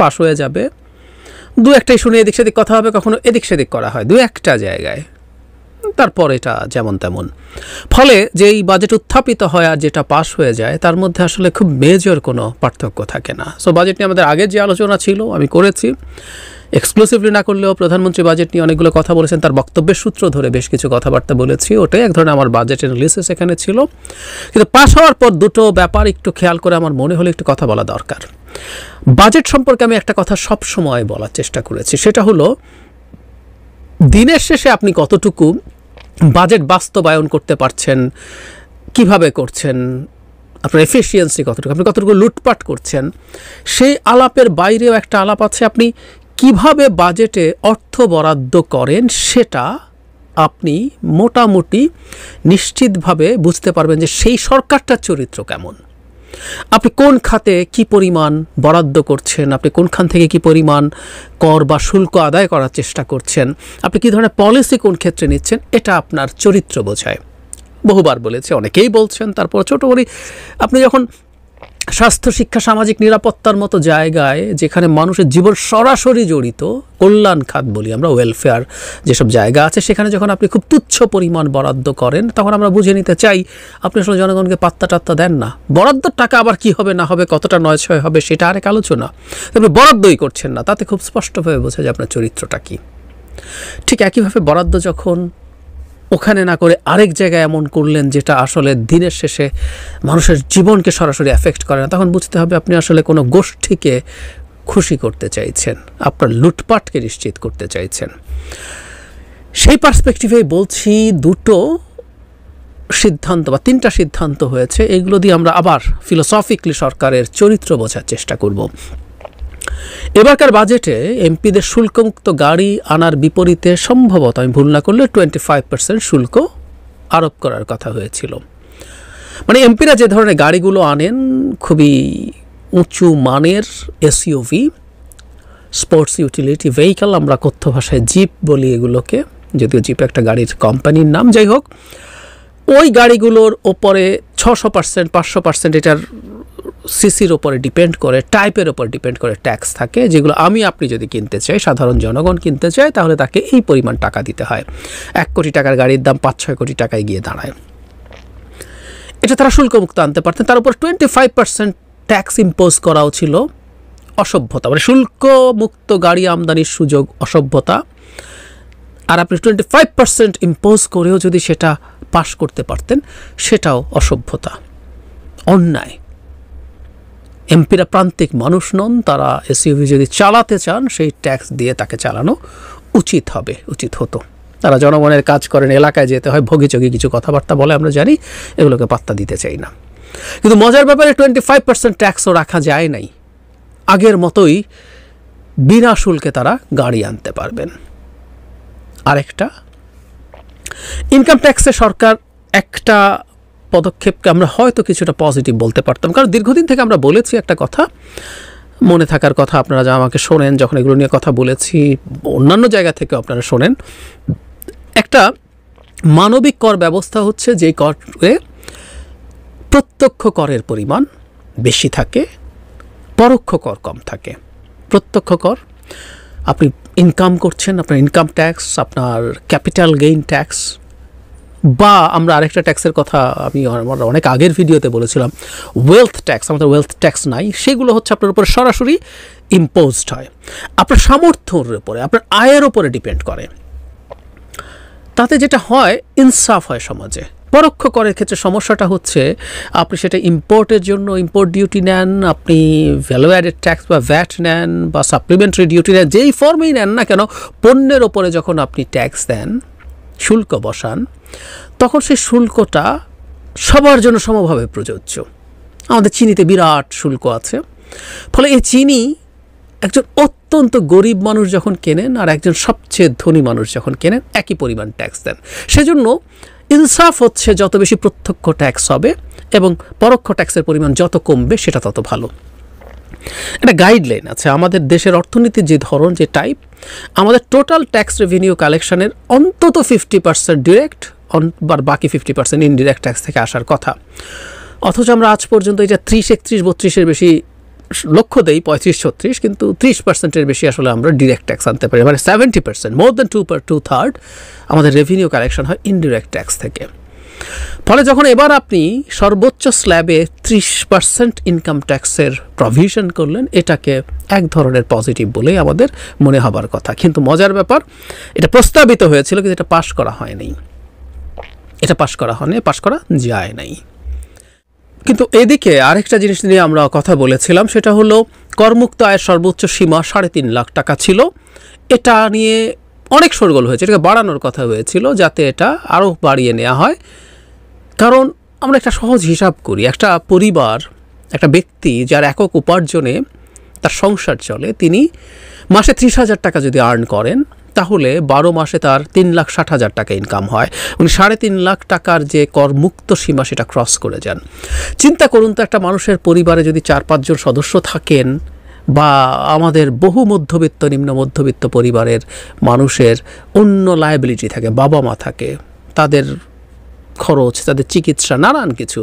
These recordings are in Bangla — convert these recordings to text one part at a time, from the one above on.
পাশ হয়ে যাবে, দু একটা ইস্যু নিয়ে এদিক সেদিক কথা হবে, কখনো এদিক সেদিক করা হয় দু একটা জায়গায়, তারপর এটা যেমন তেমন। ফলে যেই বাজেট উত্থাপিত হয় আর যেটা পাস হয়ে যায় তার মধ্যে আসলে খুব মেজর কোনো পার্থক্য থাকে না। সো বাজেট নিয়ে আমাদের আগের যে আলোচনা ছিল আমি করেছি, এক্সক্লুসিভলি না করলেও প্রধানমন্ত্রী বাজেট নিয়ে অনেকগুলো কথা বলেছেন, তার বক্তব্যের সূত্র ধরে বেশ কিছু কথাবার্তা বলেছি, ওটাই এক ধরনের আমার বাজেটের অ্যানালিসিস এখানে ছিল। কিন্তু পাস হওয়ার পর দুটো ব্যাপার একটু খেয়াল করে আমার মনে হলো একটু কথা বলা দরকার। বাজেট সম্পর্কে আমি একটা কথা সব সময় বলার চেষ্টা করেছি, সেটা হলো দিনের শেষে আপনি কতটুকু বাজেট বাস্তবায়ন করতে পারছেন, কিভাবে করছেন, আপনার এফিসিয়েন্সি কতটুকু, আপনি কতটুকু লুটপাট করছেন, সেই আলাপের বাইরেও একটা আলাপ আছে আপনি কিভাবে বাজেটে অর্থ বরাদ্দ করেন, সেটা আপনি মোটামুটি নিশ্চিতভাবে বুঝতে পারবেন যে সেই সরকারটার চরিত্র কেমন, আপনি কোন খাতে কি পরিমাণ বরাদ্দ করছেন, আপনি কোনখান থেকে কি পরিমাণ কর বা শুল্ক আদায় করার চেষ্টা করছেন, আপনি কী ধরনের পলিসি কোন ক্ষেত্রে নিচ্ছেন, এটা আপনার চরিত্র বোঝায়। বহুবার বলেছে, অনেকেই বলছেন, তারপর ছোটো করি আপনি যখন স্বাস্থ্য, শিক্ষা, সামাজিক নিরাপত্তার মতো জায়গায় যেখানে মানুষের জীবন সরাসরি জড়িত, কল্যাণ খাত বলি আমরা, ওয়েলফেয়ার যেসব জায়গা আছে, সেখানে যখন আপনি খুব তুচ্ছ পরিমাণ বরাদ্দ করেন তখন আমরা বুঝে নিতে চাই আপনি আসলে জনগণকে পাত্তা টাত্তা দেন না। বরাদ্দর টাকা আবার কি হবে না হবে, কতটা নয়ছয় হবে সেটা আরেক আলোচনা, আপনি বরাদ্দই করছেন না, তাতে খুব স্পষ্টভাবে বোঝা যায় আপনার চরিত্রটা কী। ঠিক একইভাবে বরাদ্দ যখন ওখানে না করে আরেক জায়গায় এমন করলেন যেটা আসলে দিনের শেষে মানুষের জীবনকে সরাসরি এফেক্ট করে না, তখন বুঝতে হবে আপনি আসলে কোনো গোষ্ঠীকে খুশি করতে চাইছেন, আপনার লুটপাটকে নিশ্চিত করতে চাইছেন। সেই পার্সপেক্টিভেই বলছি দুটো সিদ্ধান্ত বা তিনটা সিদ্ধান্ত হয়েছে, এগুলো দিয়ে আমরা আবার ফিলোসফিক্যালি সরকারের চরিত্র বোঝার চেষ্টা করব। এবারকার বাজেটে এমপিদের শুল্কমুক্ত গাড়ি আনার বিপরীতে সম্ভবত আমি ভুল না করলে 25% শুল্ক আরোপ করার কথা হয়েছিল। মানে এমপিরা যে ধরনের গাড়িগুলো আনেন, খুবই উঁচু মানের এসইউভি, স্পোর্টস ইউটিলিটি ভেহিকল, আমরা কথ্য ভাষায় জিপ বলি এগুলোকে, যদিও জিপ একটা গাড়ির কোম্পানির নাম, যাই হোক, ওই গাড়িগুলোর ওপরে 600%, 500% এটার সিসির ওপরে ডিপেন্ড করে, টাইপের ওপর ডিপেন্ড করে ট্যাক্স থাকে, যেগুলো আপনি যদি কিনতে চাই, সাধারণ জনগণ কিনতে চায়, তাহলে তাকে এই পরিমাণ টাকা দিতে হয়। 1 কোটি টাকার গাড়ির দাম 5-6 কোটি টাকায় গিয়ে দাঁড়ায়। এটা তারা শুল্কমুক্ত আনতে পারতেন, তার উপর 25% ট্যাক্স ইম্পোজ করাও ছিল অসভ্যতা, মানে শুল্কমুক্ত গাড়ি আমদানির সুযোগ অসভ্যতা। আর আপনি 25% ইম্পোজ করেও যদি সেটা পাশ করতে পারতেন, সেটাও অসভ্যতা, অন্যায়। এমপিরা প্রান্তিক মানুষ নন, তারা এসইউভি যদি চালাতে চান সেই ট্যাক্স দিয়ে তাকে চালানো উচিত হতো। তারা জনগণের কাজ করেন, এলাকায় যেতে হয়, ভোগীচোগী কিছু কথাবার্তা বলে, আমরা জানি, এগুলোকে পাত্তা দিতে চাই না। কিন্তু মজার ব্যাপারে 25% ট্যাক্সও রাখা যায় নাই, আগের মতোই বিনা শুল্কে তারা গাড়ি আনতে পারবেন। আরেকটা, ইনকাম ট্যাক্সে সরকার একটা পদক্ষেপকে আমরা হয়তো কিছুটা পজিটিভ বলতে পারতাম, কারণ দীর্ঘদিন থেকে আমরা বলেছি একটা কথা, মনে থাকার কথা, আপনারা যা আমাকে শোনেন যখন এগুলো নিয়ে কথা বলেছি, অন্যান্য জায়গা থেকে আপনারা শোনেন, একটা মানবিক কর ব্যবস্থা হচ্ছে যে করে প্রত্যক্ষ করের পরিমাণ বেশি থাকে, পরোক্ষ কর কম থাকে। প্রত্যক্ষ কর আপনি ইনকাম করছেন, আপনার ইনকাম ট্যাক্স, আপনার ক্যাপিটাল গেইন ট্যাক্স, বা আমরা আরেকটা ট্যাক্সের কথা আমরা অনেক আগের ভিডিওতে বলেছিলাম, ওয়েলথ ট্যাক্স, আমাদের ওয়েলথ ট্যাক্স নাই, সেগুলো হচ্ছে আপনার উপরে সরাসরি ইম্পোজড হয়, আপনার সামর্থ্যের উপরে, আপনার আয়ের উপরে ডিপেন্ড করে। তাতে যেটা হয়, ইনসাফ হয় সমাজে। পরোক্ষ করের ক্ষেত্রে সমস্যাটা হচ্ছে, আপনি সেটা ইম্পোর্টের জন্য ইম্পোর্ট ডিউটি নেন, আপনি ভ্যালু অ্যাডেড ট্যাক্স বা ভ্যাট নেন, বা সাপ্লিমেন্টারি ডিউটি নেন, যেই ফর্মেই নেন না কেন, পণ্যের ওপরে যখন আপনি ট্যাক্স দেন, শুল্ক বসান, তখন সেই শুল্কটা সবার জন্য সমভাবে প্রযোজ্য। আমাদের চিনিতে বিরাট শুল্ক আছে, ফলে এই চিনি একজন অত্যন্ত গরিব মানুষ যখন কেনেন আর একজন সবচেয়ে ধনী মানুষ যখন কেনেন, একই পরিমাণ ট্যাক্স দেন। সেজন্য ইনসাফ হচ্ছে যত বেশি প্রত্যক্ষ ট্যাক্স হবে এবং পরোক্ষ ট্যাক্সের পরিমাণ যত কমবে সেটা তত ভালো। একটা গাইডলাইন আছে আমাদের দেশের অর্থনীতির যে ধরন, যে টাইপ, আমাদের টোটাল ট্যাক্স রেভিনিউ কালেকশনের অন্তত 50% ডিরেক্ট, আর বাকি 50% ইনডিরেক্ট ট্যাক্স থেকে আসার কথা। অথচ আমরা আজ পর্যন্ত এটা 30, 31, 32-এর বেশি লক্ষ্য দেই 35-36, কিন্তু 30%-এর বেশি আসলে আমরা ডিরেক্ট ট্যাক্স আনতে পারি, মানে 70%, মোর দ্যান 2/3 আমাদের রেভিনিউ কালেকশন হয় ইনডিরেক্ট ট্যাক্স থেকে। ফলে যখন এবার আপনি সর্বোচ্চ স্ল্যাবে 30% ইনকাম ট্যাক্সের প্রভিশন করলেন, এটাকে এক ধরনের পজিটিভ বলেই আমাদের মনে হবার কথা। কিন্তু মজার ব্যাপার, এটা প্রস্তাবিত হয়েছিল কিন্তু এটা পাশ করা হয়নি, পাশ করা যায় নাই। কিন্তু এদিকে আরেকটা জিনিস নিয়ে আমরা কথা বলেছিলাম, সেটা হলো করমুক্ত আয়ের সর্বোচ্চ সীমা 3.5 লাখ টাকা ছিল। এটা নিয়ে অনেক শোরগোল হয়েছে, এটাকে বাড়ানোর কথা হয়েছিল যাতে এটা আরও বাড়িয়ে নেওয়া হয়। কারণ আমরা একটা সহজ হিসাব করি, একটা পরিবার, একটা ব্যক্তি যার একক উপার্জনে তার সংসার চলে, তিনি মাসে 30,000 টাকা যদি আর্ন করেন, তাহলে 12 মাসে তার 3,60,000 টাকা ইনকাম হয়। উনি 3.5 লাখ টাকার যে করমুক্ত সীমা সেটা ক্রস করে যান। চিন্তা করুন তো, একটা মানুষের পরিবারে যদি 4-5 জন সদস্য থাকেন, বা আমাদের বহু মধ্যবিত্ত নিম্ন মধ্যবিত্ত পরিবারের মানুষের অন্য লায়াবিলিটি থাকে, বাবা মা থাকে, তাদের খরচ, তাদের চিকিৎসা, নানান কিছু,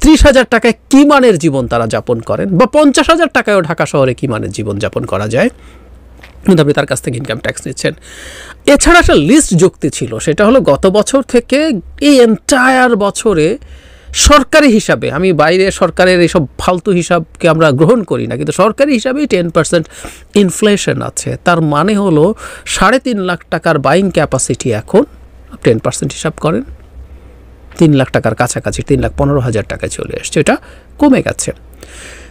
30,000 টাকায় কী মানের জীবন তারা যাপন করেন, বা 50,000 টাকায়ও ঢাকা শহরে কী মানের জীবন যাপন করা যায়, কিন্তু আপনি তার কাছ থেকে ইনকাম ট্যাক্স নিচ্ছেন। এছাড়া একটা লিস্ট যুক্তি ছিল, সেটা হলো গত বছর থেকে এই এন্টায়ার বছরে সরকারি হিসাবে, আমি বাইরে সরকারের এইসব ফালতু হিসাবকে আমরা গ্রহণ করি না, কিন্তু সরকারি হিসাবেই 10% ইনফ্লেশন আছে। তার মানে হলো 3.5 লাখ টাকার বাইং ক্যাপাসিটি এখন 10% হিসাব করেন, 3 লাখ টাকার কাছাকাছি, 3,15,000 টাকায় চলে আসছে, এটা কমে গেছে।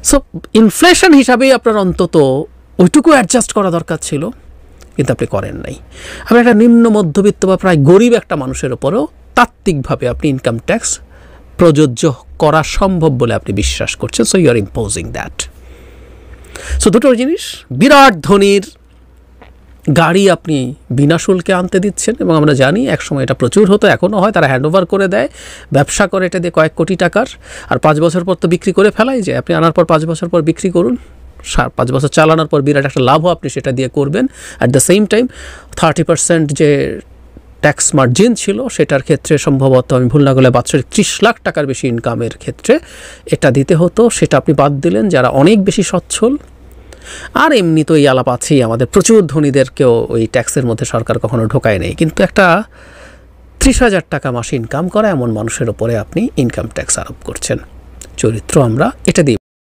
সো ইনফ্লেশন হিসাবেই আপনার অন্তত ওইটুকু অ্যাডজাস্ট করা দরকার ছিল, কিন্তু আপনি করেন নাই। আমি একটা নিম্ন মধ্যবিত্ত বা প্রায় গরিব একটা মানুষের ওপরেও তাত্ত্বিকভাবে আপনি ইনকাম ট্যাক্স প্রযোজ্য করা সম্ভব বলে আপনি বিশ্বাস করছেন। So you are imposing that. So দুটো জিনিস, বিরাট ধনীর গাড়ি আপনি বিনা শুল্কে আনতে দিচ্ছেন, এবং আমরা জানি একসময় এটা প্রচুর হতো, এখনও হয়, তারা হ্যান্ড ওভার করে দেয়, ব্যবসা করে এটা দিয়ে কয়েক কোটি টাকার, আর 5 বছর পর তো বিক্রি করে ফেলাই যায়। আপনি আনার পর 5 বছর পর বিক্রি করুন, 5 বছর চালানোর পর বিরাট একটা লাভও আপনি সেটা দিয়ে করবেন। অ্যাট দ্য সেম টাইম 30% যে ট্যাক্স মার্জিন ছিল সেটার ক্ষেত্রে সম্ভবত, আমি ভুল না করলে, বাৎসরিক 30 লাখ টাকার বেশি ইনকামের ক্ষেত্রে এটা দিতে হতো, সেটা আপনি বাদ দিলেন যারা অনেক বেশি সচ্ছল। আর এমনি তো এই আলাপ আছেই, আমাদের প্রচুর ধনীদেরকেও ওই ট্যাক্সের মধ্যে সরকার কখনো ঢোকায় নেই, কিন্তু একটা 30,000 টাকা মাসে ইনকাম করা এমন মানুষের ওপরে আপনি ইনকাম ট্যাক্স আরোপ করছেন। চরিত্র আমরা এটা দিয়ে